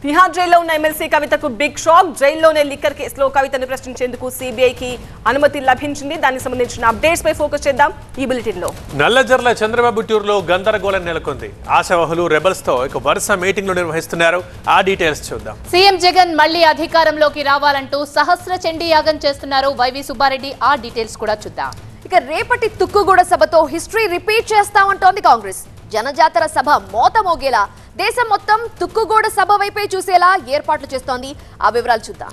తిహార్ జైల్లో ఉన్న ఎమ్మెల్సీ కవితకు బిగ్ షాక్. జైల్లోనే లిక్కర్ కేసులో కవితను ప్రశ్నించేందుకు సిబిఐకి అనుమతి లభించింది. దానికి సంబంధించిన అప్డేట్స్ పై ఫోకస్ చేద్దాం ఈ బులెటిన్ లో. నల్లజర్ల చంద్రబాబు టూర్లో గందరగోళం నెలకొంది. ఆశావహులు రెబల్స్ తో ఒక వరుస మీటింగ్లు నిర్వహిస్తున్నారు. ఆ డీటెయిల్స్ చూద్దాం. సీఎం జగన్ మళ్లీ అధికారంలోకి రావాలంటూ సహస్ర చండీ యాగం చేస్తున్నారు వైవి సుబ్బారెడ్డి. ఆ డీటెయిల్స్ కూడా చూద్దాం. ఇక రేపటి తుక్కుగూడ సభతో హిస్టరీ రిపీట్ చేస్తామంటోంది కాంగ్రెస్. జనజాతర సభ మోత మోగేలా దేశం మొత్తం తుక్కుగూడ సభ వైపే చూసేలా ఏర్పాట్లు చేస్తోంది. ఆ వివరాలు చూద్దాం.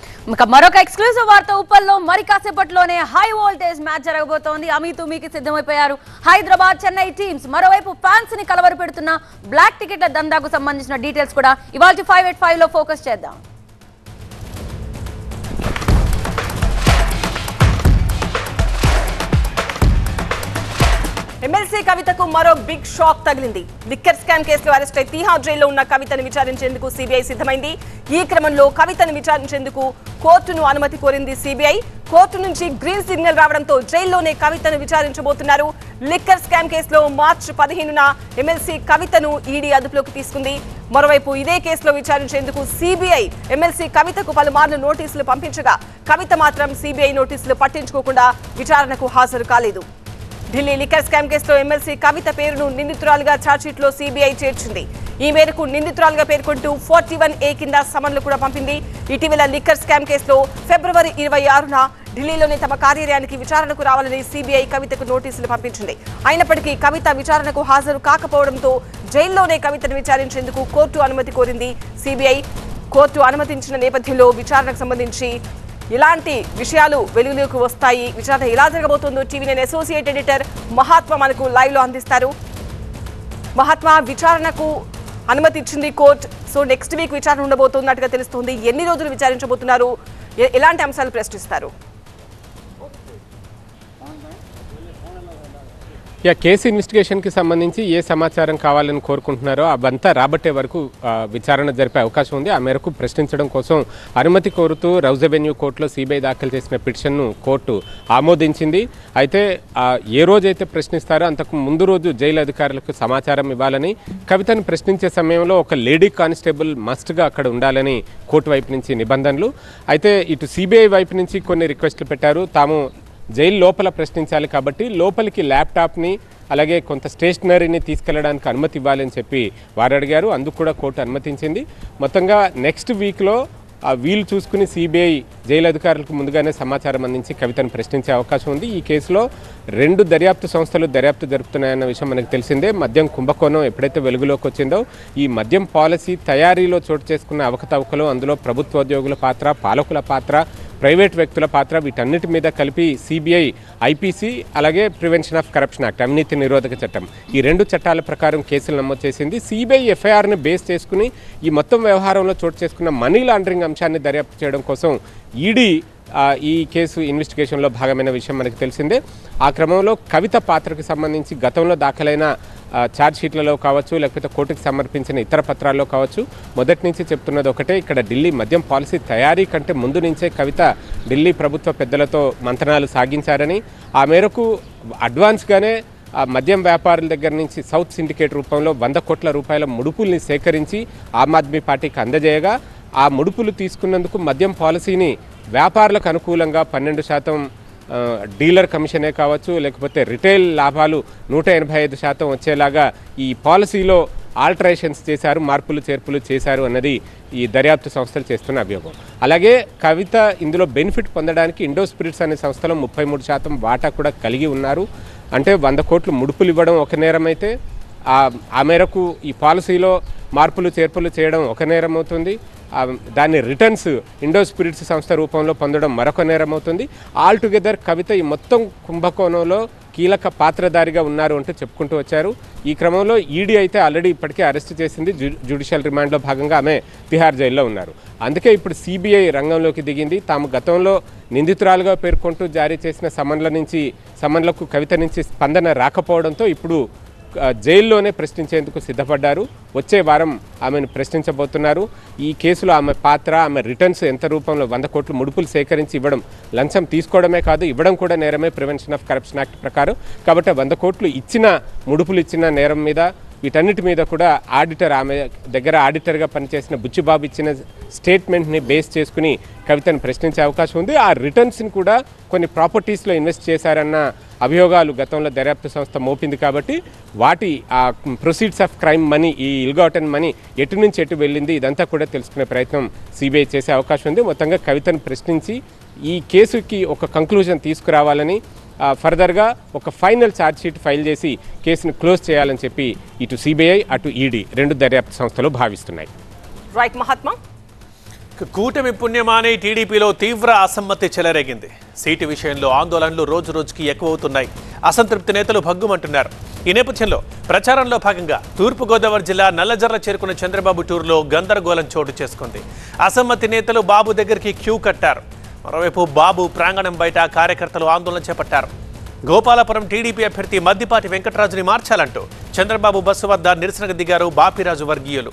మరొక ఎక్స్క్లూజివ్ వార్త. ఉప్పల్లో మరి కాసేపట్లోనే హై వోల్టేజ్ మ్యాచ్ జరగబోతోంది. అమీతుమీకి సిద్ధమైపోయారు హైదరాబాద్ చెన్నై టీమ్స్. మరోవైపు ఫ్యాన్స్ ని కలవర పెడుతున్న బ్లాక్ టికెట్ల దందాకు సంబంధించిన డీటెయిల్స్ కూడా ఇవాళ 585 లో ఫోకస్ చేద్దాం. ఎమ్మెల్సీ కవితకు మరో బిగ్ షాక్ తగిలింది. లిక్కర్ స్కామ్ కేసులో అరెస్ట్ అయి తిహార్ జైల్లో ఉన్న కవితను విచారించేందుకు సిబిఐ సిద్ధమైంది. ఈ క్రమంలో కవితను విచారించేందుకు కోర్టును అనుమతి కోరింది సిబిఐ. కోర్టు నుంచి గ్రీన్ సిగ్నల్ రావడంతో జైల్లోనే కవితను విచారించబోతున్నారు. లిక్కర్ స్కామ్ కేసులో మార్చి 15న ఎమ్మెల్సీ కవితను ఈడీ అదుపులోకి తీసుకుంది. మరోవైపు ఇదే కేసులో విచారించేందుకు సిబిఐ ఎమ్మెల్సీ కవితకు పలుమార్లు నోటీసులు పంపించగా కవిత మాత్రం సిబిఐ నోటీసులు పట్టించుకోకుండా విచారణకు హాజరు కాలేదు. ఢిల్లీ లిక్కర్ స్కామ్ కేసులో ఎమ్మెల్సీ కవిత పేరును నిందితురాలుగా ఛార్జ్షీట్లో సిబిఐ చేర్చింది. ఈ మేరకు నిందితురాలుగా పేర్కొంటూ 41A కింద సమన్లు కూడా పంపింది. ఇటీవల లిక్కర్ స్కామ్ కేసులో ఫిబ్రవరి 26న ఢిల్లీలోని తమ కార్యాలయానికి విచారణకు రావాలని సిబిఐ కవితకు నోటీసులు పంపించింది. అయినప్పటికీ కవిత విచారణకు హాజరు కాకపోవడంతో జైల్లోనే కవితను విచారించేందుకు కోర్టు అనుమతి కోరింది సిబిఐ. కోర్టు అనుమతించిన నేపథ్యంలో విచారణకు సంబంధించి ఇలాంటి విషయాలు వెలుగులోకి వస్తాయి. విచారణ ఎలా జరగబోతుందో టీవీ9 అసోసియేట్ ఎడిటర్ మహాత్మా మనకు లైవ్ లో అందిస్తారు. మహాత్మా, విచారణకు అనుమతి ఇచ్చింది కోర్టు. సో నెక్స్ట్ వీక్ విచారణ ఉండబోతున్నట్టుగా తెలుస్తుంది. ఎన్ని రోజులు విచారించబోతున్నారు? ఎలాంటి అంశాలు ప్రశ్నిస్తారు? కేసు ఇన్వెస్టిగేషన్కి సంబంధించి ఏ సమాచారం కావాలని కోరుకుంటున్నారో అవంతా రాబట్టే వరకు విచారణ జరిపే అవకాశం ఉంది. ఆ మేరకు ప్రశ్నించడం కోసం అనుమతి కోరుతూ రౌజ్ అవెన్యూ కోర్టులో సిబిఐ దాఖలు చేసిన పిటిషన్ను కోర్టు ఆమోదించింది. అయితే ఏ రోజైతే ప్రశ్నిస్తారో అంతకు ముందు రోజు జైలు అధికారులకు సమాచారం ఇవ్వాలని, కవితను ప్రశ్నించే సమయంలో ఒక లేడీ కానిస్టేబుల్ మస్ట్గా అక్కడ ఉండాలని కోర్టు వైపు నుంచి నిబంధనలు. అయితే ఇటు సిబిఐ వైపు నుంచి కొన్ని రిక్వెస్ట్లు పెట్టారు. తాము జైలు లోపల ప్రశ్నించాలి కాబట్టి లోపలికి ల్యాప్టాప్ని అలాగే కొంత స్టేషనరీని తీసుకెళ్లడానికి అనుమతి ఇవ్వాలని చెప్పి వారు అడిగారు. అందుకు కూడా కోర్టు అనుమతించింది. మొత్తంగా నెక్స్ట్ వీక్లో వీలు చూసుకుని సిబిఐ జైలు అధికారులకు ముందుగానే సమాచారం అందించి కవితను ప్రశ్నించే అవకాశం ఉంది. ఈ కేసులో 2 దర్యాప్తు సంస్థలు దర్యాప్తు జరుపుతున్నాయన్న విషయం మనకు తెలిసిందే. మద్యం కుంభకోణం ఎప్పుడైతే వెలుగులోకి వచ్చిందో ఈ మద్యం పాలసీ తయారీలో చోటు చేసుకున్న అవకతవకలు, అందులో ప్రభుత్వోద్యోగుల పాత్ర, పాలకుల పాత్ర, ప్రైవేట్ వ్యక్తుల పాత్ర, వీటన్నిటి మీద కలిపి సిబిఐ ఐపీసీ అలాగే ప్రివెన్షన్ ఆఫ్ కరప్షన్ యాక్ట్, అవినీతి నిరోధక చట్టం, ఈ 2 చట్టాల ప్రకారం కేసులు నమోదు చేసింది. సిబిఐ ఎఫ్ఐఆర్ని బేస్ చేసుకుని ఈ మొత్తం వ్యవహారంలో చోటు చేసుకున్న మనీ లాండరింగ్ అంశాన్ని దర్యాప్తు చేయడం కోసం ఈడీ ఈ కేసు ఇన్వెస్టిగేషన్లో భాగమైన విషయం మనకు తెలిసిందే. ఆ క్రమంలో కవిత పాత్రకు సంబంధించి గతంలో దాఖలైన ఛార్జ్షీట్లలో కావచ్చు, లేకపోతే కోర్టుకు సమర్పించిన ఇతర పత్రాల్లో కావచ్చు, మొదటి నుంచి చెప్తున్నది ఒకటే, ఇక్కడ ఢిల్లీ మద్యం పాలసీ తయారీ కంటే ముందు నుంచే కవిత ఢిల్లీ ప్రభుత్వ పెద్దలతో మంతనాలు సాగించారని, ఆ మేరకు అడ్వాన్స్గానే మద్యం వ్యాపారుల దగ్గర నుంచి సౌత్ సిండికేట్ రూపంలో 100 కోట్ల రూపాయల ముడుపుల్ని సేకరించి ఆమ్ ఆద్మీ పార్టీకి అందజేయగా ఆ ముడుపులు తీసుకున్నందుకు మద్యం పాలసీని వ్యాపారులకు అనుకూలంగా 12% డీలర్ కమిషనే కావచ్చు, లేకపోతే రిటైల్ లాభాలు 185% వచ్చేలాగా ఈ పాలసీలో ఆల్టరేషన్స్ చేశారు, మార్పులు చేర్పులు చేశారు అన్నది ఈ దర్యాప్తు సంస్థలు చేస్తున్న అభియోగం. అలాగే కవిత ఇందులో బెనిఫిట్ పొందడానికి ఇండో స్పిరిట్స్ అనే సంస్థలో 33% వాటా కూడా కలిగి ఉన్నారు. అంటే 100 కోట్లు ముడుపులు ఇవ్వడం ఒక నేరం అయితే ఆ మేరకు ఈ పాలసీలో మార్పులు చేర్పులు చేయడం ఒక నేరం అవుతుంది. దాన్ని రిటర్న్స్ ఇండో స్పిరిట్స్ సంస్థ రూపంలో పొందడం మరొక నేరం అవుతుంది. ఆల్టుగెదర్ కవిత ఈ మొత్తం కుంభకోణంలో కీలక పాత్రధారిగా ఉన్నారు అంటూ చెప్పుకుంటూ వచ్చారు. ఈ క్రమంలో ఈడీ అయితే ఆల్రెడీ ఇప్పటికే అరెస్ట్ చేసింది. జ్యుడిషియల్ రిమాండ్లో భాగంగా ఆమె తిహార్ జైల్లో ఉన్నారు. అందుకే ఇప్పుడు సిబిఐ రంగంలోకి దిగింది. తాము గతంలో నిందితురాలుగా పేర్కొంటూ జారీ చేసిన సమన్లకు కవిత నుంచి స్పందన రాకపోవడంతో ఇప్పుడు జైల్లోనే ప్రశ్నించేందుకు సిద్ధపడ్డారు. వచ్చే వారం ఆమెను ప్రశ్నించబోతున్నారు. ఈ కేసులో ఆమె పాత్ర, ఆమె రిటర్న్స్ ఎంత రూపంలో 100 కోట్లు ముడుపులు సేకరించి ఇవ్వడం, లంచం తీసుకోవడమే కాదు ఇవ్వడం కూడా నేరమే ప్రివెన్షన్ ఆఫ్ కరప్షన్ యాక్ట్ ప్రకారం. కాబట్టి 100 కోట్లు ముడుపులు ఇచ్చిన నేరం మీద వీటన్నిటి మీద కూడా ఆడిటర్, ఆమె దగ్గర ఆడిటర్గా పనిచేసిన బుచ్చిబాబు ఇచ్చిన స్టేట్మెంట్ని బేస్ చేసుకుని కవితను ప్రశ్నించే అవకాశం ఉంది. ఆ రిటర్న్స్ని కూడా కొన్ని ప్రాపర్టీస్లో ఇన్వెస్ట్ చేశారన్న అభియోగాలు గతంలో దర్యాప్తు సంస్థ మోపింది కాబట్టి వాటి ఆ ప్రొసీడ్స్ ఆఫ్ క్రైమ్ మనీ, ఈ ఇల్గాటన్ మనీ ఎటు నుంచి ఎటు వెళ్ళింది ఇదంతా కూడా తెలుసుకునే ప్రయత్నం సిబిఐ చేసే అవకాశం ఉంది. మొత్తంగా కవితను ప్రశ్నించి ఈ కేసుకి ఒక కంక్లూజన్ తీసుకురావాలని, ఫర్దర్గా ఒక ఫైనల్ ఛార్జ్ షీట్ ఫైల్ చేసి కేసును క్లోజ్ చేయాలని చెప్పి ఇటు సిబిఐ అటు ఈడీ రెండు దర్యాప్తు సంస్థలు భావిస్తున్నాయి. రైట్ మహాత్మా. కూటమి పుణ్యమాని టీడీపీలో తీవ్ర అసమ్మతి చెలరేగింది. సీటు విషయంలో ఆందోళనలు రోజు రోజుకి ఎక్కువవుతున్నాయి. అసంతృప్తి నేతలు భగ్గుమంటున్నారు. ఈ నేపథ్యంలో ప్రచారంలో భాగంగా తూర్పుగోదావరి జిల్లా నల్లజర్ల చేరుకున్న చంద్రబాబు టూర్లో గందరగోళం చోటు చేసుకుంది. అసమ్మతి నేతలు బాబు దగ్గరికి క్యూ కట్టారు. మరోవైపు బాబు ప్రాంగణం బయట కార్యకర్తలు ఆందోళన చేపట్టారు. గోపాలపురం టీడీపీ అభ్యర్థి మద్దిపాటి వెంకటరాజుని మార్చాలంటూ చంద్రబాబు బస్సు వద్ద నిరసనకు దిగారు బాపిరాజు వర్గీయులు.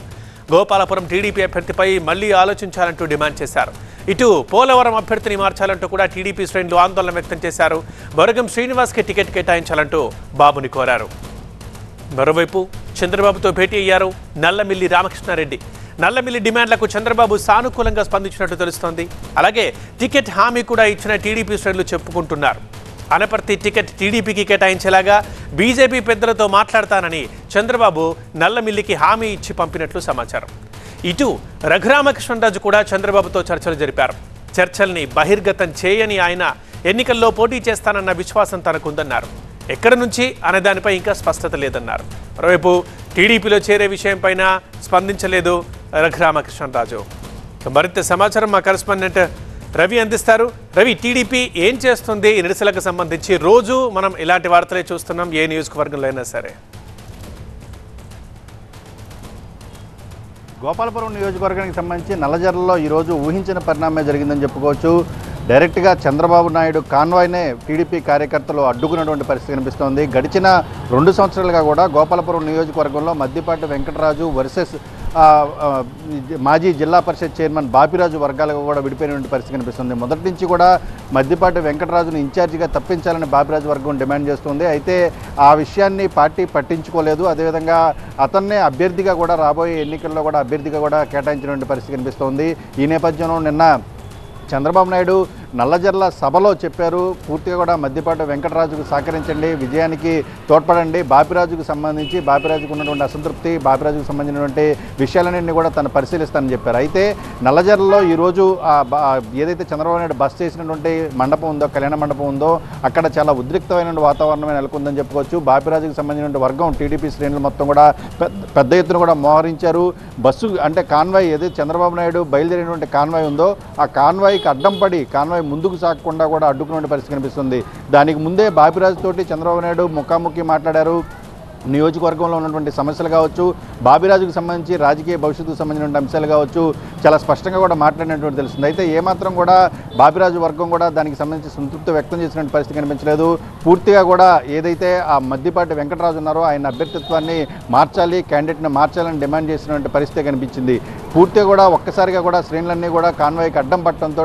గోపాలపురం టీడీపీ అభ్యర్థిపై మళ్లీ ఆలోచించాలంటూ డిమాండ్ చేశారు. ఇటు పోలవరం అభ్యర్థిని మార్చాలంటూ కూడా టీడీపీ శ్రేణులు ఆందోళన వ్యక్తం చేశారు. బొరగం శ్రీనివాస్కి టికెట్ కేటాయించాలంటూ బాబుని కోరారు. మరోవైపు చంద్రబాబుతో భేటీ అయ్యారు నల్లమిల్లి రామకృష్ణారెడ్డి. నల్లమిల్లి డిమాండ్లకు చంద్రబాబు సానుకూలంగా స్పందించినట్టు తెలుస్తోంది. అలాగే టికెట్ హామీ కూడా ఇచ్చిన టీడీపీ శ్రేణులు చెప్పుకుంటున్నారు. అనపర్తి టికెట్ టీడీపీకి కేటాయించేలాగా బీజేపీ పెద్దలతో మాట్లాడతానని చంద్రబాబు నల్లమిల్లికి హామీ ఇచ్చి పంపినట్లు సమాచారం. ఇటు రఘురామకృష్ణరాజు కూడా చంద్రబాబుతో చర్చలు జరిపారు. చర్చల్ని బహిర్గతం చేయని ఆయన ఎన్నికల్లో పోటీ చేస్తానన్న విశ్వాసం తనకుందన్నారు. ఎక్కడి నుంచి అనే దానిపై ఇంకా స్పష్టత లేదన్నారు. మరోవైపు టీడీపీలో చేరే విషయంపైన స్పందించలేదు రఘురామకృష్ణరాజు. మరింత సమాచారం మా కరెస్పాండెంట్ రవి అందిస్తారు. రవి, టీడీపీ ఏం చేస్తుంది ఈ నిరసనలకు సంబంధించి? రోజు మనం ఇలాంటి వార్తలే చూస్తున్నాం ఏ నియోజకవర్గంలో అయినా సరే. గోపాలపురం నియోజకవర్గానికి సంబంధించి నల్లజర్లలో ఈరోజు ఊహించిన పరిణామమే జరిగిందని చెప్పుకోవచ్చు. డైరెక్ట్గా చంద్రబాబు నాయుడు కాన్వాయ్నే టీడీపీ కార్యకర్తలు అడ్డుకున్నటువంటి పరిస్థితి కనిపిస్తోంది. గడిచిన 2 సంవత్సరాలుగా కూడా గోపాలపురం నియోజకవర్గంలో మద్దిపాటి వెంకటరాజు వర్సెస్ మాజీ జిల్లా పరిషత్ చైర్మన్ బాపిరాజు వర్గాలకు కూడా విడిపోయినటువంటి పరిస్థితి కనిపిస్తుంది. మొదటి నుంచి కూడా మద్దిపాటి వెంకటరాజును ఇన్ఛార్జిగా తప్పించాలని బాపిరాజు వర్గం డిమాండ్ చేస్తుంది. అయితే ఆ విషయాన్ని పార్టీ పట్టించుకోలేదు. అదేవిధంగా అతన్నే అభ్యర్థిగా కూడా రాబోయే ఎన్నికల్లో కూడా అభ్యర్థిగా కూడా కేటాయించినటువంటి పరిస్థితి కనిపిస్తోంది. ఈ నేపథ్యంలో నిన్న చంద్రబాబు నాయుడు నల్లజర్ల సభలో చెప్పారు, పూర్తిగా కూడా మద్దిపాటి వెంకటరాజుకు సహకరించండి, విజయానికి తోడ్పడండి, బాపిరాజుకు సంబంధించి బాపిరాజుకు ఉన్నటువంటి అసంతృప్తి, బాపిరాజుకు సంబంధించినటువంటి విషయాలన్నింటినీ కూడా తను పరిశీలిస్తానని చెప్పారు. అయితే నల్లజర్లలో ఈరోజు ఏదైతే చంద్రబాబు నాయుడు బస్ చేసినటువంటి మండపం ఉందో, కళ్యాణ మండపం ఉందో, అక్కడ చాలా ఉద్రిక్తమైన వాతావరణమే నెలకొందని చెప్పుకోవచ్చు. బాపిరాజుకు సంబంధించిన వర్గం టీడీపీ శ్రేణులు మొత్తం కూడా పెద్ద ఎత్తున కూడా మోహరించారు. బస్సు అంటే కాన్వాయ్ ఏదైతే చంద్రబాబు నాయుడు బయలుదేరినటువంటి కాన్వాయ్ ఉందో ఆ కాన్వాయ్కి అడ్డం పడి కాన్వాయ్ ముందుకు సాగకుండా కూడా అడ్డుకునే పరిస్థితి కనిపిస్తుంది. దానికి ముందే బాపిరాజు తోటి చంద్రబాబు నాయుడు ముఖాముఖి మాట్లాడారు. నియోజకవర్గంలో ఉన్నటువంటి సమస్యలు కావచ్చు, బాపిరాజుకు సంబంధించి రాజకీయ భవిష్యత్తుకు సంబంధించిన అంశాలు కావచ్చు, చాలా స్పష్టంగా కూడా మాట్లాడినటువంటి తెలుస్తుంది. అయితే ఏమాత్రం కూడా బాపిరాజు వర్గం కూడా దానికి సంబంధించి సంతృప్తి వ్యక్తం చేసినటువంటి పరిస్థితి కనిపించలేదు. పూర్తిగా కూడా ఏదైతే ఆ మద్దిపాటి వెంకటరాజు ఉన్నారో ఆయన అభ్యర్థిత్వాన్ని మార్చాలి, క్యాండిడేట్ని మార్చాలని డిమాండ్ చేసినటువంటి పరిస్థితి కనిపించింది. పూర్తిగా కూడా ఒక్కసారిగా కూడా శ్రేణులన్నీ కూడా కాన్వాయ్కి అడ్డం పట్టడంతో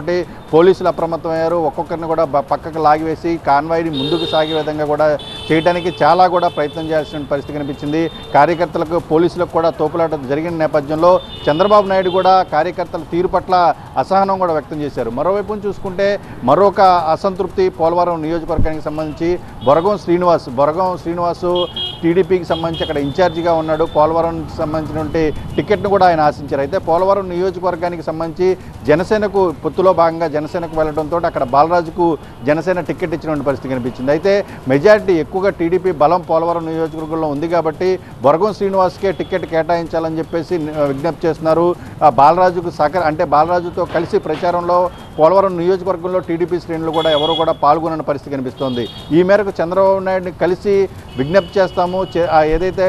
పోలీసులు అప్రమత్తమయ్యారు. ఒక్కొక్కరిని కూడా పక్కకు లాగివేసి కాన్వాయ్ని ముందుకు సాగే విధంగా కూడా చేయడానికి చాలా కూడా ప్రయత్నం చేయాల్సిన పరిస్థితి కనిపించింది. కార్యకర్తలకు పోలీసులకు కూడా తోపులాట జరిగిన నేపథ్యంలో చంద్రబాబు నాయుడు కూడా కార్యకర్తల తీరు పట్ల అసహనం కూడా వ్యక్తం చేశారు. మరోవైపు చూసుకుంటే మరొక అసంతృప్తి పోలవరం నియోజకవర్గానికి సంబంధించి బొరగం శ్రీనివాసు టీడీపీకి సంబంధించి అక్కడ ఇన్ఛార్జిగా ఉన్నాడు. పోలవరంకి సంబంధించినటువంటి టికెట్ను కూడా ఆయన ఆశించారు. అయితే పోలవరం నియోజకవర్గానికి సంబంధించి జనసేనకు పొత్తులో భాగంగా జనసేనకు వెళ్లడంతో అక్కడ బాలరాజుకు జనసేన టికెట్ ఇచ్చినటువంటి పరిస్థితి కనిపించింది. అయితే మెజారిటీ ఎక్కువగా టీడీపీ బలం పోలవరం నియోజకవర్గంలో ఉంది కాబట్టి బొరగం శ్రీనివాస్కే టికెట్ కేటాయించాలని చెప్పేసి విజ్ఞప్తి చేస్తున్నారు. బాలరాజుకు బాలరాజుతో కలిసి ప్రచారంలో పోలవరం నియోజకవర్గంలో టీడీపీ శ్రేణులు కూడా ఎవరు కూడా పాల్గొనని పరిస్థితి కనిపిస్తోంది. ఈ మేరకు చంద్రబాబు నాయుడిని కలిసి విజ్ఞప్తి చేస్తాము, ఏదైతే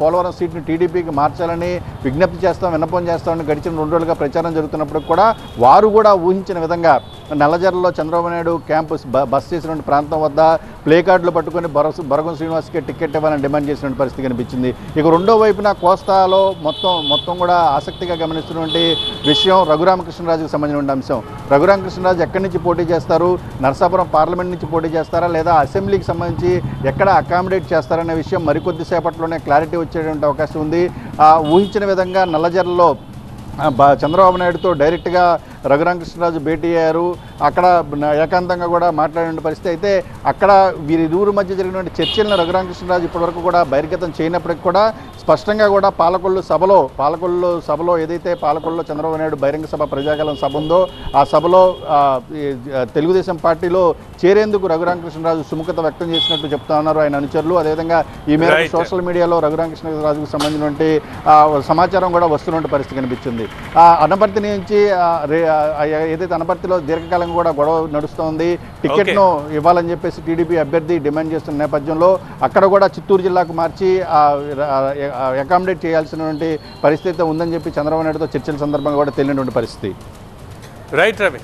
పోలవరం సీట్ని టీడీపీకి మార్చాలని విజ్ఞప్తి చేస్తాం, విన్నపం చేస్తామని గడిచిన 2 రోజులుగా ప్రచారం జరుగుతున్నప్పుడు కూడా వారు కూడా ఊహించిన విధంగా నల్లజర్లలో చంద్రబాబు నాయుడు క్యాంపు బస్ చేసినటువంటి ప్రాంతం వద్ద ప్లే కార్డులు పట్టుకొని బొరగం శ్రీనివాస్కి టికెట్ ఇవ్వాలని డిమాండ్ చేసినటువంటి పరిస్థితి కనిపించింది. ఇక రెండో వైపున కోస్తాలో మొత్తం కూడా ఆసక్తిగా గమనిస్తున్నటువంటి విషయం రఘురామకృష్ణరాజుకు సంబంధించిన అంశం. రఘురామకృష్ణరాజు ఎక్కడి నుంచి పోటీ చేస్తారు, నరసాపురం పార్లమెంట్ నుంచి పోటీ చేస్తారా లేదా అసెంబ్లీకి సంబంధించి ఎక్కడ అకామిడేట్ చేస్తారనే విషయం మరికొద్ది సేపట్లోనే క్లారిటీ వచ్చేటువంటి అవకాశం ఉంది. ఊహించిన విధంగా నల్లజర్లలో చంద్రబాబు నాయుడుతో డైరెక్ట్గా రఘురామకృష్ణరాజు భేటీ అయ్యారు. అక్కడ ఏకాంతంగా కూడా మాట్లాడిన పరిస్థితి. అయితే అక్కడ వీరిరువురు మధ్య జరిగినటువంటి చర్చలను రఘురామకృష్ణరాజు ఇప్పటివరకు కూడా బహిర్గతం చేయనప్పటికీ కూడా స్పష్టంగా కూడా పాలకొల్లు సభలో ఏదైతే పాలకొల్లులో చంద్రబాబు నాయుడు బహిరంగ సభ ప్రజాకాలం సభ ఉందో ఆ సభలో తెలుగుదేశం పార్టీలో చేరేందుకు రఘురామకృష్ణరాజు సుముఖత వ్యక్తం చేసినట్టు చెప్తా ఉన్నారు ఆయన అనుచరులు. అదేవిధంగా ఈ మేరకు సోషల్ మీడియాలో రఘురామకృష్ణరాజుకు సంబంధించినటువంటి సమాచారం కూడా వస్తున్న పరిస్థితి కనిపించింది. అనపర్తి నుంచి ఏదైతే అనపర్తిలో దీర్ఘకాలంగా కూడా గొడవ నడుస్తోంది, టికెట్ను ఇవ్వాలని చెప్పేసి టీడీపీ అభ్యర్థి డిమాండ్ చేస్తున్న నేపథ్యంలో అక్కడ కూడా చిత్తూరు జిల్లాకు మార్చి అకామిడేట్ చేయాల్సినటువంటి పరిస్థితి ఉందని చెప్పి చంద్రబాబు నాయుడుతో చర్చల సందర్భంగా కూడా తెలియనటువంటి పరిస్థితి. Right Ravi.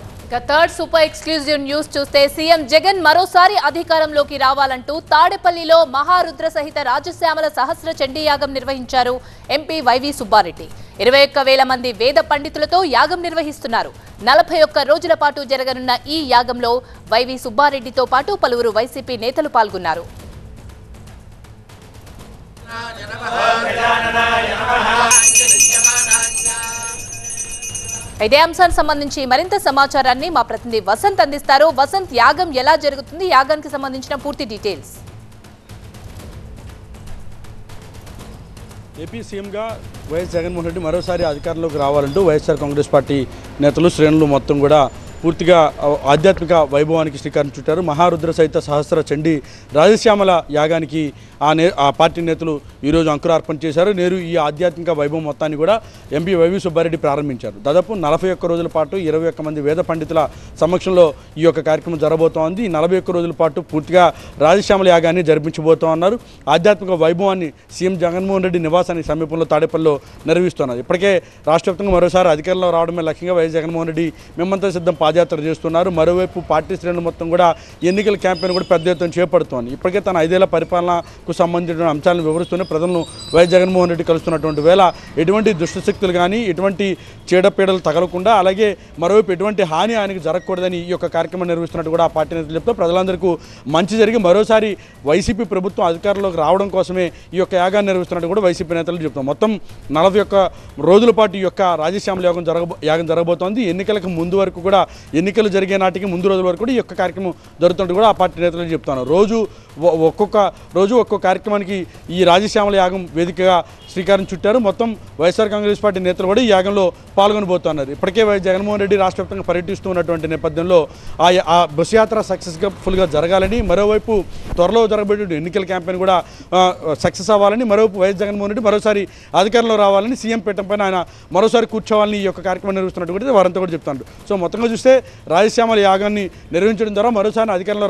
Third super exclusive news చూస్తే సీఎం జగన్ మరోసారి అధికారంలోకి రావాలంటూ తాడేపల్లిలో మహారుద్ర సహిత రాజశ్యామల సహస్ర చండీ యాగం నిర్వహించారు ఎంపీ వైవి సుబ్బారెడ్డి. 21,000 మంది వేద పండితులతో యాగం నిర్వహిస్తున్నారు. 41 రోజుల పాటు జరగనున్న ఈ యాగంలో వైవి సుబ్బారెడ్డితో పాటు పలువురు వైసీపీ నేతలు పాల్గొన్నారు. ఇదే అంశానికి సంబంధించి మరింత సమాచారాన్ని మా ప్రతినిధి వసంత్ అందిస్తారు. వసంత్, యాగం ఎలా జరుగుతుంది, యాగానికి సంబంధించిన పూర్తి డీటెయిల్స్. ఏపీ సీఎంగా వైఎస్ జగన్మోహన్ రెడ్డి మరోసారి అధికారంలోకి రావాలంటూ వైఎస్ఆర్ కాంగ్రెస్ పార్టీ నేతలు శ్రేణులు మొత్తం కూడా పూర్తిగా ఆధ్యాత్మిక వైభవానికి శ్రీకారం చుట్టారు. మహారుద్ర సహిత సహస్ర చండీ రాజశ్యామల యాగానికి ఆ పార్టీ నేతలు ఈరోజు అంకురార్పణ చేశారు. నేరు ఈ ఆధ్యాత్మిక వైభవం మొత్తాన్ని కూడా ఎంపీ వైవి సుబ్బారెడ్డి ప్రారంభించారు. దాదాపు 41 రోజుల పాటు 21 మంది వేద పండితుల సమక్షంలో ఈ యొక్క కార్యక్రమం జరగబోతోంది. 41 రోజుల పాటు పూర్తిగా రాజశ్యామల యాగాన్ని జరిపించబోతూ ఉన్నారు. ఆధ్యాత్మిక వైభవాన్ని సీఎం జగన్మోహన్ రెడ్డి నివాసానికి సమీపంలో తాడేపల్లిలో నిర్వహిస్తున్నారు. ఇప్పటికే రాష్ట్ర వ్యాప్తంగా మరోసారి అధికారంలో రావడమే లక్ష్యంగా వైఎస్ జగన్మోహన్ రెడ్డి మేమంతా సిద్ధం పాదయాత్ర చేస్తున్నారు. మరోవైపు పార్టీ శ్రేణులు మొత్తం కూడా ఎన్నికల క్యాంపెయిన్ కూడా పెద్ద ఎత్తున చేపడుతోంది. ఇప్పటికే తన 5 ఏళ్ల పరిపాలనకు సంబంధించిన అంశాలను వివరిస్తూనే ప్రజలను వైఎస్ జగన్మోహన్ రెడ్డి కలుస్తున్నటువంటి వేళ ఎటువంటి దుష్టశక్తులు కానీ ఎటువంటి చీడపీడలు తగలకుండా అలాగే మరోవైపు ఎటువంటి హాని ఆయనకు జరగకూడదని ఈ యొక్క కార్యక్రమం నిర్వహిస్తున్నట్టు కూడా ఆ పార్టీ నేతలు చెప్తూ ప్రజలందరికీ మంచి జరిగి మరోసారి వైసీపీ ప్రభుత్వం అధికారంలోకి రావడం కోసమే ఈ యొక్క యాగాన్ని నిర్వహిస్తున్నట్టు కూడా వైసీపీ నేతలు చెప్తాం. మొత్తం 41 రోజుల పాటు ఈ యొక్క రాజశ్యామల యాగం జరగబోతోంది. ఎన్నికలకు ముందు వరకు కూడా ఎన్నికలు జరిగే నాటికి ముందు రోజుల వరకు కూడా ఈ యొక్క కార్యక్రమం జరుగుతుంటే కూడా ఆ పార్టీ నేతలు చెప్తాను. ఒక్కొక్క రోజు ఒక్కొక్క కార్యక్రమానికి ఈ రాజశ్యామల యాగం వేదికగా శ్రీకారం చుట్టారు. మొత్తం వైఎస్ఆర్ కాంగ్రెస్ పార్టీ నేతలు కూడా ఈ యాగంలో పాల్గొనబోతున్నారు. ఇప్పటికే వైఎస్ జగన్మోహన్ రెడ్డి రాష్ట్ర వ్యాప్తంగా పర్యటిస్తూ ఉన్నటువంటి నేపథ్యంలో ఆ బస్ యాత్ర సక్సెస్ఫుల్గా జరగాలని, మరోవైపు త్వరలో జరగబోయే ఎన్నికల క్యాంపెయిన్ కూడా సక్సెస్ అవ్వాలని, మరోవైపు వైఎస్ జగన్మోహన్ రెడ్డి మరోసారి అధికారంలో రావాలని, సీఎం పీఠం పైన ఆయన మరోసారి కూర్చోవాలని ఈ యొక్క కార్యక్రమం నిర్వహిస్తున్నట్టు కూడా వారంతా కూడా చెప్తారు. సో మొత్తంగా చూస్తే రాజశ్యామల యాగాన్ని నిర్వహించడం ద్వారా మరోసారి అధికారంలో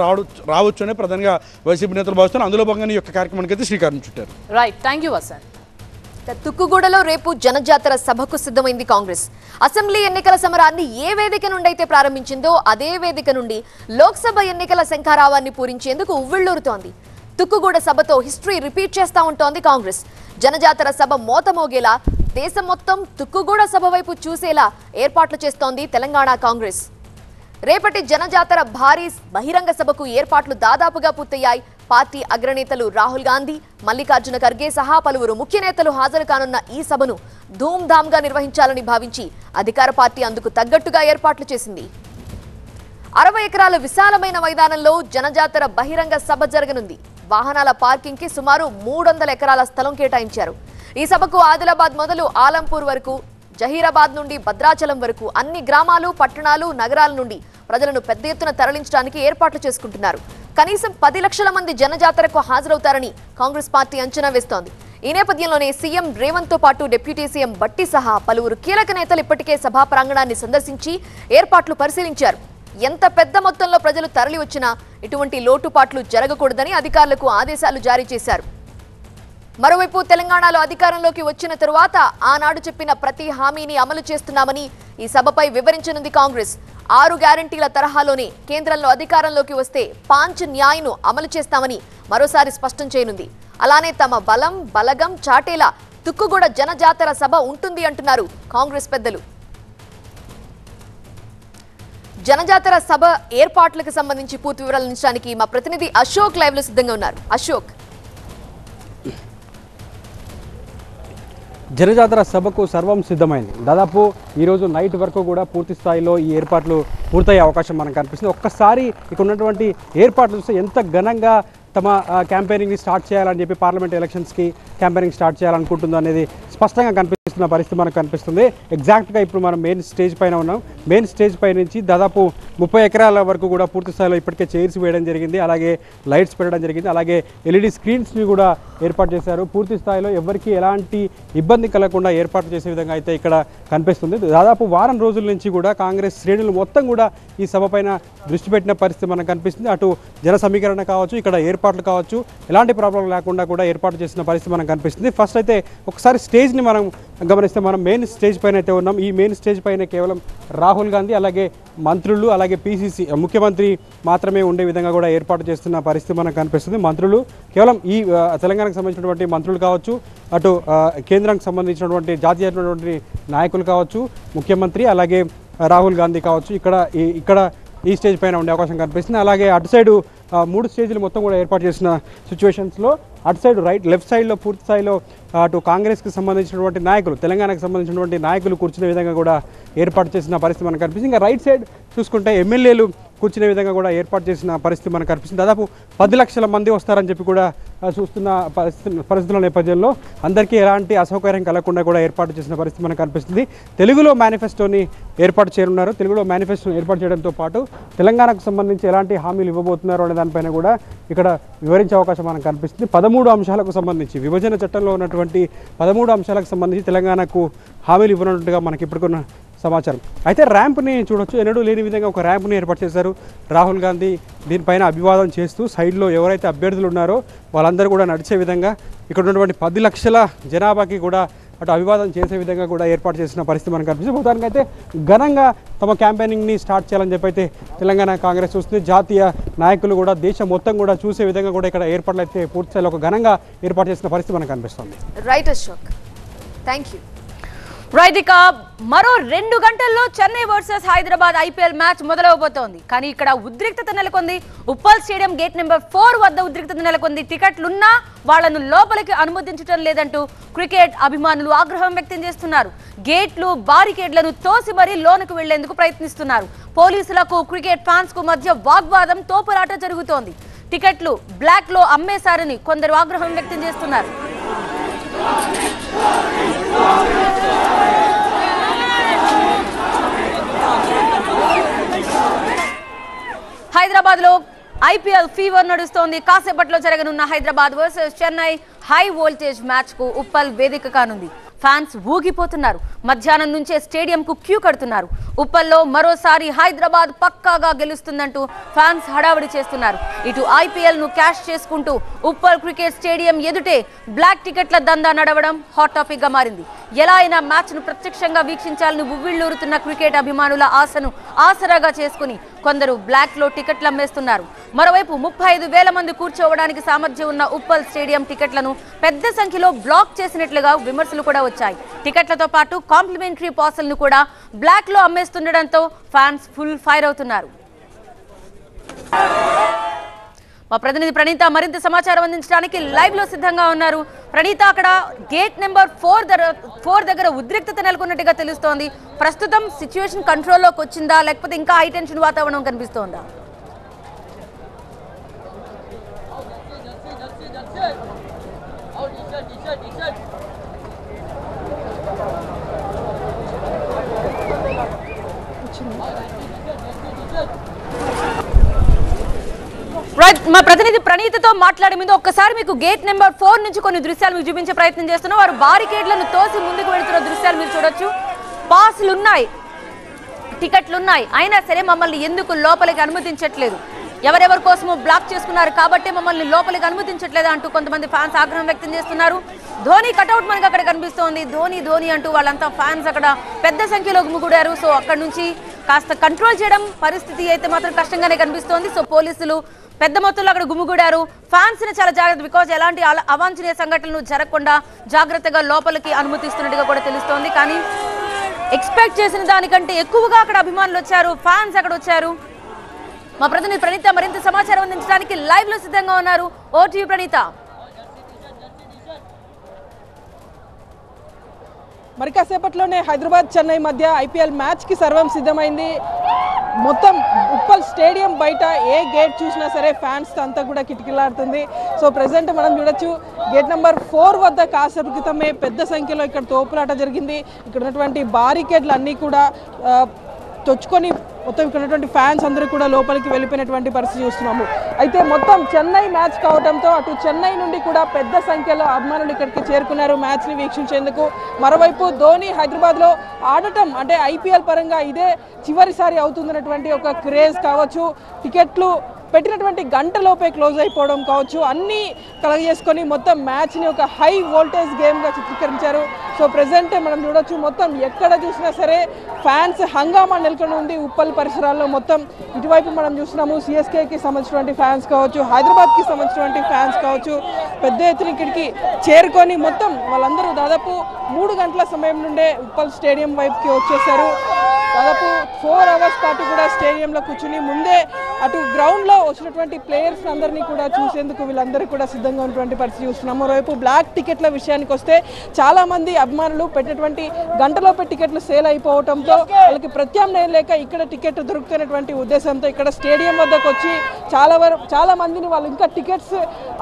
రావచ్చు అనే ప్రధానంగా వైసీపీ నేతలు భావిస్తున్నారు. అందులో భాగంగా ఈ యొక్క కార్యక్రమానికి అయితే శ్రీకారం చుట్టారు. Right, thank you Vasanth. తుక్కుగూడలో రేపు జనజాతర సభకు సిద్ధమైంది కాంగ్రెస్. అసెంబ్లీ ఎన్నికల సమరాన్ని ఏ వేదిక నుండి అయితే ప్రారంభించిందో అదే వేదిక నుండి లోక్సభ ఎన్నికల శంఖారావాన్ని పూరించేందుకు ఉవ్విళ్లూరుతోంది. తుక్కుగూడ సభతో హిస్టరీ రిపీట్ చేస్తా ఉంటోంది కాంగ్రెస్. జనజాతర సభ మోతమోగేలా దేశం మొత్తం తుక్కుగూడ సభ వైపు చూసేలా ఏర్పాట్లు చేస్తోంది తెలంగాణ కాంగ్రెస్. రేపటి జనజాతర భారీ బహిరంగ సభకు ఏర్పాట్లు దాదాపుగా పూర్తయ్యాయి. పార్టీ అగ్రనేతలు రాహుల్ గాంధీ, మల్లికార్జున ఖర్గే సహా పలువురు ముఖ్య నేతలు హాజరు కానున్న ఈ సభను ధూమ్ధామ్గా నిర్వహించాలని భావించి అధికార పార్టీ అందుకు తగ్గట్టుగా ఏర్పాట్లు చేసింది. 60 ఎకరాల విశాలమైన మైదానంలో జనజాతర బహిరంగ సభ జరగనుంది. వాహనాల పార్కింగ్ కి సుమారు 300 ఎకరాల స్థలం కేటాయించారు. ఈ సభకు ఆదిలాబాద్ మొదలు ఆలంపూర్ వరకు, జహీరాబాద్ నుండి భద్రాచలం వరకు అన్ని గ్రామాలు, పట్టణాలు, నగరాల నుండి ప్రజలను పెద్ద ఎత్తున తరలించడానికి ఏర్పాట్లు చేసుకుంటున్నారు. కనీసం 10 లక్షల మంది జనజాతరకు హాజరవుతారని కాంగ్రెస్ పార్టీ అంచనా వేస్తోంది. ఈ నేపథ్యంలోనే సీఎం రేవంత్ తో పాటు డిప్యూటీ సీఎం బట్టి సహా పలువురు కీలక నేతలు ఇప్పటికే సభా ప్రాంగణాన్ని సందర్శించి ఏర్పాట్లు పరిశీలించారు. ఎంత పెద్ద మొత్తంలో ప్రజలు తరలి వచ్చినా ఇటువంటి లోటుపాట్లు జరగకూడదని అధికారులకు ఆదేశాలు జారీ చేశారు. మరోవైపు తెలంగాణలో అధికారంలోకి వచ్చిన తరువాత ఆనాడు చెప్పిన ప్రతి హామీని అమలు చేస్తున్నామని ఈ సభపై వివరించనుంది కాంగ్రెస్. 6 గ్యారంటీల తరహాలోనే కేంద్రంలో అధికారంలోకి వస్తే 5 న్యాయను అమలు చేస్తామని మరోసారి స్పష్టం చేయనుంది. అలానే తమ బలగం చాటేలా తుక్కుగూడ జనజాతర సభ ఉంటుంది అంటున్నారు కాంగ్రెస్ పెద్దలు. జనజాతర సభ ఏర్పాట్లకు సంబంధించి పూర్తి వివరాలు అందించడానికి మా ప్రతినిధి అశోక్ లైవ్ లో సిద్ధంగా ఉన్నారు. అశోక్, జనజాతర సభకు సర్వం సిద్ధమైంది. దాదాపు ఈరోజు నైట్ వరకు కూడా పూర్తి స్థాయిలో ఈ ఏర్పాట్లు పూర్తయ్యే అవకాశం మనకు కనిపిస్తుంది. ఒక్కసారి ఇక్కడ ఉన్నటువంటి ఏర్పాట్లు చూస్తే ఎంత ఘనంగా తమ క్యాంపెయినింగ్ని స్టార్ట్ చేయాలని చెప్పి పార్లమెంట్ ఎలక్షన్స్కి క్యాంపెయినింగ్ స్టార్ట్ చేయాలనుకుంటుందో అనేది స్పష్టంగా కనిపిస్తున్న పరిస్థితి మనకు కనిపిస్తుంది. ఎగ్జాక్ట్గా ఇప్పుడు మనం మెయిన్ స్టేజ్ పైన ఉన్నాం. మెయిన్ స్టేజ్ పై నుంచి దాదాపు 30 ఎకరాల వరకు కూడా పూర్తి స్థాయిలో ఇప్పటికే చైర్స్ వేయడం జరిగింది, అలాగే లైట్స్ పెట్టడం జరిగింది, అలాగే ఎల్ఈడి స్క్రీన్స్ని కూడా ఏర్పాటు చేశారు. పూర్తి స్థాయిలో ఎవరికి ఎలాంటి ఇబ్బంది కలగకుండా ఏర్పాటు చేసే విధంగా అయితే ఇక్కడ కనిపిస్తుంది. దాదాపు వారం రోజుల నుంచి కూడా కాంగ్రెస్ శ్రేణులు మొత్తం కూడా ఈ సభ పైన దృష్టి పెట్టిన పరిస్థితి మనకు కనిపిస్తుంది. అటు జన సమీకరణ కావచ్చు, ఇక్కడ ఏర్పాట్లు కావచ్చు, ఎలాంటి ప్రాబ్లం లేకుండా కూడా ఏర్పాటు చేసిన పరిస్థితి మనకు కనిపిస్తుంది. ఫస్ట్ అయితే ఒకసారి స్టేజ్ని మనం గమనిస్తే మనం మెయిన్ స్టేజ్ పైన అయితే ఉన్నాం. ఈ మెయిన్ స్టేజ్ పైన కేవలం రాహుల్ గాంధీ, అలాగే మంత్రులు, అలాగే పీసీసీ ముఖ్యమంత్రి మాత్రమే ఉండే విధంగా కూడా ఏర్పాటు చేస్తున్న పరిస్థితి మనకు కనిపిస్తుంది. మంత్రులు కేవలం ఈ తెలంగాణకు సంబంధించినటువంటి మంత్రులు కావచ్చు, అటు కేంద్రానికి సంబంధించినటువంటి జాతీయమైనటువంటి నాయకులు కావచ్చు, ముఖ్యమంత్రి, అలాగే రాహుల్ గాంధీ కావచ్చు, ఇక్కడ ఈ స్టేజ్ పైన ఉండే అవకాశం కనిపిస్తుంది. అలాగే అటు సైడు 3 స్టేజ్లు మొత్తం కూడా ఏర్పాటు చేసిన సిచ్యువేషన్స్లో అటు సైడ్ లెఫ్ట్ సైడ్లో పూర్తి స్థాయిలో అటు కాంగ్రెస్కి సంబంధించినటువంటి నాయకులు, తెలంగాణకు సంబంధించినటువంటి నాయకులు కూర్చునే విధంగా కూడా ఏర్పాటు చేసిన పరిస్థితి మనకు కనిపిస్తుంది. ఇంకా రైట్ సైడ్ చూసుకుంటే ఎమ్మెల్యేలు కూర్చునే విధంగా కూడా ఏర్పాటు చేసిన పరిస్థితి మనకు కనిపిస్తుంది. దాదాపు 10 లక్షల మంది వస్తారని చెప్పి కూడా చూస్తున్న పరిస్థితుల నేపథ్యంలో అందరికీ ఎలాంటి అసౌకర్యం కలగకుండా కూడా ఏర్పాటు చేసిన పరిస్థితి మనకు కనిపిస్తుంది. తెలుగులో మేనిఫెస్టోని ఏర్పాటు చేయనున్నారు. తెలుగులో మేనిఫెస్టోని ఏర్పాటు చేయడంతో పాటు తెలంగాణకు సంబంధించి ఎలాంటి హామీలు ఇవ్వబోతున్నారు అనే దానిపైన కూడా ఇక్కడ వివరించే అవకాశం మనకు కనిపిస్తుంది. 13 అంశాలకు సంబంధించి, విభజన చట్టంలో ఉన్నటువంటి 13 అంశాలకు సంబంధించి తెలంగాణకు హామీలు ఇవ్వనున్నట్టుగా మనకి ఇప్పటికున్న సమాచారం. అయితే ర్యాంప్ని చూడొచ్చు. ఎన్నడూ లేని విధంగా ఒక ర్యాంప్ని ఏర్పాటు చేశారు రాహుల్ గాంధీ. దీనిపైన అభివాదం చేస్తూ సైడ్లో ఎవరైతే అభ్యర్థులు ఉన్నారో వాళ్ళందరూ కూడా నడిచే విధంగా ఇక్కడ ఉన్నటువంటి 10 లక్షల జనాభాకి కూడా అటు అభివాదం చేసే విధంగా కూడా ఏర్పాటు చేసిన పరిస్థితి మనకు కనిపిస్తుంది. మొత్తానికి అయితే ఘనంగా తమ క్యాంపెయినింగ్ని స్టార్ట్ చేయాలని చెప్పి అయితే తెలంగాణ కాంగ్రెస్ చూస్తుంది. జాతీయ నాయకులు కూడా దేశం మొత్తం కూడా చూసే విధంగా కూడా ఇక్కడ ఏర్పాట్లు అయితే పూర్తిస్థాయిలో ఒక ఘనంగా ఏర్పాటు చేసిన పరిస్థితి మనకు కనిపిస్తుంది. Right Ashok, thank you. Right, ఇక మరో 2 గంటల్లో Chennai versus Hyderabad IPL match మొదలవబోతోంది. కానీ ఇక్కడ ఉద్రిక్తత నెలకొంది. ఉప్పల్ స్టేడియం గేట్ నెంబర్ 4 వద్ద ఉద్రిక్తత నెలకొంది. టికెట్లున్నా వాళ్లను లోపలికి అనుమతించడం లేదంటూ క్రికెట్ అభిమానులు ఆగ్రహం వ్యక్తం చేస్తున్నారు. గేట్లు, బారికేడ్లను తోసి మరీ లోనికి వెళ్లేందుకు ప్రయత్నిస్తున్నారు. పోలీసులకు క్రికెట్ ఫ్యాన్స్ కు మధ్య వాగ్వాదం, తోపులాట జరుగుతోంది. టికెట్లు బ్లాక్ లో అమ్మేశారని కొందరు ఆగ్రహం వ్యక్తం చేస్తున్నారు. హైదరాబాద్ లో ఐపీఎల్ ఫీవర్ నడుస్తోంది. కాసేపట్లో జరగనున్న Hyderabad versus Chennai high voltage match కు ఉప్పల్ వేదిక కానుంది. ఫ్యాన్స్ ఊగిపోతున్నారు. మధ్యాహ్నం నుంచే స్టేడియం కు క్యూ కడుతున్నారు. ఉప్పల్లో మరోసారి హైదరాబాద్ పక్కాగా గెలుస్తుందంటూ ఫ్యాన్స్ హడావిడి చేస్తున్నారు. ఇటు ఐపీఎల్ ను క్యాష్ చేసుకుంటూ ఉప్పల్ క్రికెట్ స్టేడియం ఎదుటే బ్లాక్ టికెట్ల దందా నడవడం హాట్ టాపిక్ గా మారింది. ఎలా అయినా మ్యాచ్ ను ప్రత్యక్షంగా వీక్షించాలని ఉవ్విళ్లూరుతున్న క్రికెట్ అభిమానుల ఆశను ఆసరాగా చేసుకుని కొందరు బ్లాక్ లో టికెట్లు అమ్మేస్తున్నారు. మరోవైపు 35,000 మంది కూర్చోవడానికి సామర్థ్యం ఉన్న ఉప్పల్ స్టేడియం టికెట్లను పెద్ద సంఖ్యలో బ్లాక్ చేసినట్లుగా విమర్శలు కూడా వచ్చాయి. టికెట్లతో పాటు కాంప్లిమెంటరీ పాసులను కూడా బ్లాక్ లో అమ్మేస్తుండడంతో ఫ్యాన్స్ ఫుల్ ఫైర్ అవుతున్నారు. మా ప్రతినిధి ప్రణీత మరింత సమాచారం అందించడానికి లైవ్ లో సిద్ధంగా ఉన్నారు. ప్రణీత, అక్కడ గేట్ నెంబర్ 4 దగ్గర ఉద్రిక్తత నెలకొన్నట్టుగా తెలుస్తోంది. ప్రస్తుతం సిచ్యువేషన్ కంట్రోల్లోకి వచ్చిందా, లేకపోతే ఇంకా హై టెన్షన్ వాతావరణం కనిపిస్తోందా? మా ప్రతినిధి ప్రణీతతో మాట్లాడే ముందు ఒక్కసారి మీకు గేట్ నెంబర్ 4 నుంచి కొన్ని దృశ్యాలు మీకు చూపించే ప్రయత్నం చేస్తున్నాం. వారు బారికేడ్లను తోసి ముందుకు వెళ్తున్న దృశ్యాలు మీరు చూడొచ్చు. పాసులు ఉన్నాయి, టికెట్లు ఉన్నాయి, అయినా సరే మమ్మల్ని ఎందుకు లోపలికి అనుమతించట్లేదు. ఎవరెవరి కోసమో బ్లాక్ చేసుకున్నారు కాబట్టి మమ్మల్ని లోపలికి అనుమతించట్లేదు అంటూ కొంతమంది ఫ్యాన్స్ ఆగ్రహం వ్యక్తం చేస్తున్నారు. ధోని కటౌట్ మనకి అక్కడ కనిపిస్తోంది. ధోని ధోని అంటూ వాళ్ళంతా ఫ్యాన్స్ అక్కడ పెద్ద సంఖ్యలో గుమిగూడారు. సో అక్కడ నుంచి కాస్త కంట్రోల్ చేయడం పరిస్థితి అయితే మాత్రం కష్టంగానే కనిపిస్తోంది. సో పోలీసులు పెద్ద మొత్తంలో అక్కడ గుమిగూడారు. ఫ్యాన్స్ ని చాలా జాగ్రత్త, బికాజ్ ఎలాంటి అవాంఛనీయ సంఘటనలు జరగకుండా జాగ్రత్తగా లోపలికి అనుమతిస్తున్నట్టుగా కూడా తెలుస్తోంది. కానీ ఎక్స్పెక్ట్ చేసిన దానికంటే ఎక్కువగా అక్కడ అభిమానులు వచ్చారు, ఫ్యాన్స్ అక్కడ వచ్చారు. మా ప్రతినిధి ప్రణీత మరింత సమాచారం అందించడానికి లైవ్ లో సిద్ధంగా ఉన్నారు. ఓటీవీ ప్రణీత. మరి కాసేపట్లోనే హైదరాబాద్ చెన్నై మధ్య ఐపీఎల్ మ్యాచ్కి సర్వం సిద్ధమైంది. మొత్తం ఉప్పల్ స్టేడియం బయట ఏ గేట్ చూసినా సరే ఫ్యాన్స్ అంతా కూడా కిటకిలాడుతుంది. సో ప్రెసెంట్ మనం చూడొచ్చు గేట్ నెంబర్ 4 వద్ద కాసేపు క్రితమే పెద్ద సంఖ్యలో ఇక్కడ తోపులాట జరిగింది. ఇక్కడ ఉన్నటువంటి బారికేడ్లు అన్నీ కూడా తొచ్చుకొని మొత్తం ఇక్కడ ఉన్నటువంటి ఫ్యాన్స్ అందరూ కూడా లోపలికి వెళ్ళిపోయినటువంటి పరిస్థితి చూస్తున్నాము. అయితే మొత్తం చెన్నై మ్యాచ్ కావడంతో అటు చెన్నై నుండి కూడా పెద్ద సంఖ్యలో అభిమానులు ఇక్కడికి చేరుకున్నారు మ్యాచ్ని వీక్షించేందుకు. మరోవైపు ధోని హైదరాబాద్లో ఆడటం అంటే ఐపీఎల్ పరంగా ఇదే చివరిసారి అవుతుందన్నటువంటి ఒక క్రేజ్ కావచ్చు, టికెట్లు పెట్టినటువంటి గంటలోపే క్లోజ్ అయిపోవడం కావచ్చు, అన్నీ కలగజేసుకొని మొత్తం మ్యాచ్ని ఒక హై వోల్టేజ్ గేమ్గా చిత్రీకరించారు. సో ప్రెసెంట్ మనం చూడొచ్చు మొత్తం ఎక్కడ చూసినా సరే ఫ్యాన్స్ హంగామా నెలకొని ఉంది ఉప్పల్ పరిసరాల్లో. మొత్తం ఇటువైపు మనం చూస్తున్నాము సిఎస్కేకి సంబంధించినటువంటి ఫ్యాన్స్ కావచ్చు, హైదరాబాద్కి సంబంధించినటువంటి ఫ్యాన్స్ కావచ్చు, పెద్ద ఎత్తున ఇక్కడికి చేరుకొని మొత్తం వాళ్ళందరూ దాదాపు 3 గంటల సమయం నుండే ఉప్పల్ స్టేడియం వైపుకి వచ్చేసారు. దాదాపు 4 అవర్స్ పాటు కూడా స్టేడియంలో కూర్చుని ముందే అటు గ్రౌండ్లో వచ్చినటువంటి ప్లేయర్స్ అందరినీ కూడా చూసేందుకు వీళ్ళందరూ కూడా సిద్ధంగా ఉన్నటువంటి పరిస్థితి చూస్తున్నాము. మరోవైపు బ్లాక్ టికెట్ల విషయానికి వస్తే చాలామంది అభిమానులు పెట్టినటువంటి గంటలోపే టికెట్లు సేల్ అయిపోవడంతో వాళ్ళకి ప్రత్యామ్నాయం లేక ఇక్కడ టికెట్ దొరుకుతున్నటువంటి ఉద్దేశంతో ఇక్కడ స్టేడియం వద్దకు వచ్చి చాలా మందిని వాళ్ళు ఇంకా టికెట్స్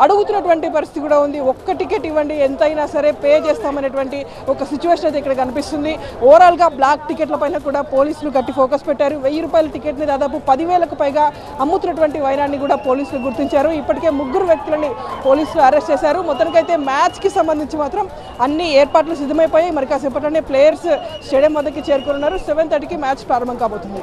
అడుగుతున్నటువంటి పరిస్థితి కూడా ఉంది. ఒక్క టికెట్ ఇవ్వండి ఎంతైనా సరే పే చేస్తామనేటువంటి ఒక సిచ్యువేషన్ అయితే ఇక్కడ కనిపిస్తుంది. ఓవరాల్గా బ్లాక్ టికెట్ల పైన కూడా పోలీసులు గట్టి ఫోకస్ పెట్టారు. 1000 రూపాయల టికెట్ని దాదాపు 10,000కు పైగా అమ్ముతున్నటువంటి వైరాన్ని కూడా పోలీసులు గుర్తించారు. ఇప్పటికే 3 వ్యక్తులని పోలీసులు అరెస్ట్ చేశారు. మొత్తానికైతే మ్యాచ్కి సంబంధించి మాత్రం అన్ని ఏర్పాట్లు సిద్ధమైపోయాయి. మరి కాసేపట్లోనే ప్లేయర్స్ స్టేడియం వద్దకి చేరుకున్నారు. 7:30కి మ్యాచ్ ప్రారంభం కాబోతుంది.